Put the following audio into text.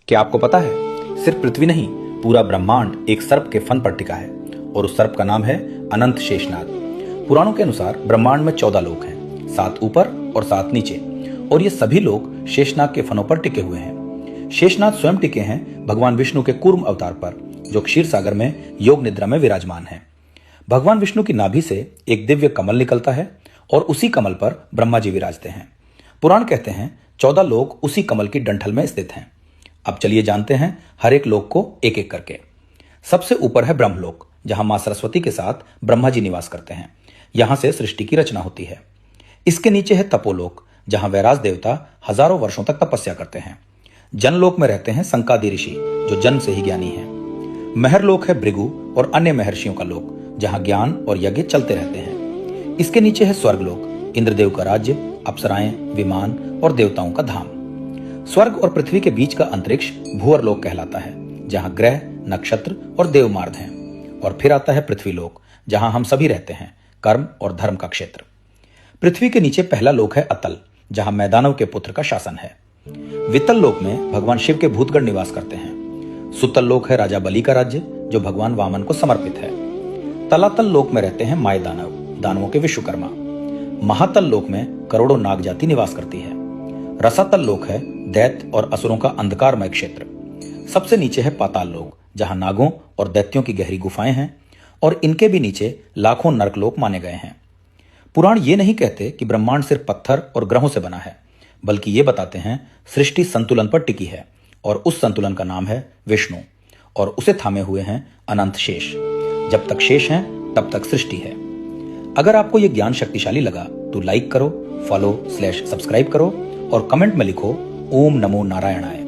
क्या आपको पता है, सिर्फ पृथ्वी नहीं, पूरा ब्रह्मांड एक सर्प के फन पर टिका है और उस सर्प का नाम है अनंत शेषनाग। पुराणों के अनुसार ब्रह्मांड में 14 लोक हैं, 7 ऊपर और 7 नीचे, और ये सभी लोग शेषनाग के फनों पर टिके हुए हैं। शेषनाग स्वयं टिके हैं भगवान विष्णु के कूर्म अवतार पर, जो क्षीर सागर में योग निद्रा में विराजमान है। भगवान विष्णु की नाभि से एक दिव्य कमल निकलता है और उसी कमल पर ब्रह्मा जी विराजते हैं। पुराण कहते हैं 14 लोक उसी कमल की डंठल में स्थित हैं। अब चलिए जानते हैं हर एक लोक को एक एक करके। सबसे ऊपर है ब्रह्मलोक, जहां मां सरस्वती के साथ ब्रह्मा जी निवास करते हैं। यहां से सृष्टि की रचना होती है। इसके नीचे है तपोलोक, जहां वैराज देवता हजारों वर्षों तक तपस्या करते हैं। जनलोक में रहते हैं संकादि ऋषि, जो जन्म से ही ज्ञानी हैं। महरलोक है भृगु और अन्य महर्षियों का लोक, जहां ज्ञान और यज्ञ चलते रहते हैं। इसके नीचे है स्वर्गलोक, इंद्रदेव का राज्य, अप्सराएं, विमान और देवताओं का धाम। स्वर्ग और पृथ्वी के बीच का अंतरिक्ष भूअरलोक कहलाता है, जहां ग्रह, नक्षत्र और देवमार्ग हैं। और फिर आता है पृथ्वीलोक, जहां हम सभी रहते हैं, कर्म और धर्म का क्षेत्र। पृथ्वी के नीचे पहला लोक है अतल, जहां मैदानव के पुत्र का शासन है। वितल लोक में भगवान शिव के भूतगण निवास करते हैं। सुतल लोक है राजा बलि का राज्य, जो भगवान वामन को समर्पित है। तलातल लोक में रहते हैं माय दानव, दानवों के विश्वकर्मा। महातल लोक में करोड़ों नाग जाति निवास करती है। रसातल लोक है दैत्य और असुरों का अंधकारमय क्षेत्र। सबसे नीचे है पाताल लोक, जहां नागों और दैत्यों की गहरी गुफाएं हैं, और इनके भी नीचे लाखों नरकलोक माने गए हैं। पुराण ये नहीं कहते कि ब्रह्मांड सिर्फ पत्थर और ग्रहों से बना है, बल्कि ये बताते हैं सृष्टि संतुलन पर टिकी है, और उस संतुलन का नाम है विष्णु, और उसे थामे हुए हैं अनंत शेष। जब तक शेष हैं तब तक सृष्टि है। अगर आपको यह ज्ञान शक्तिशाली लगा तो लाइक करो, फॉलो/सब्सक्राइब करो और कमेंट में लिखो ओम नमो नारायणाय।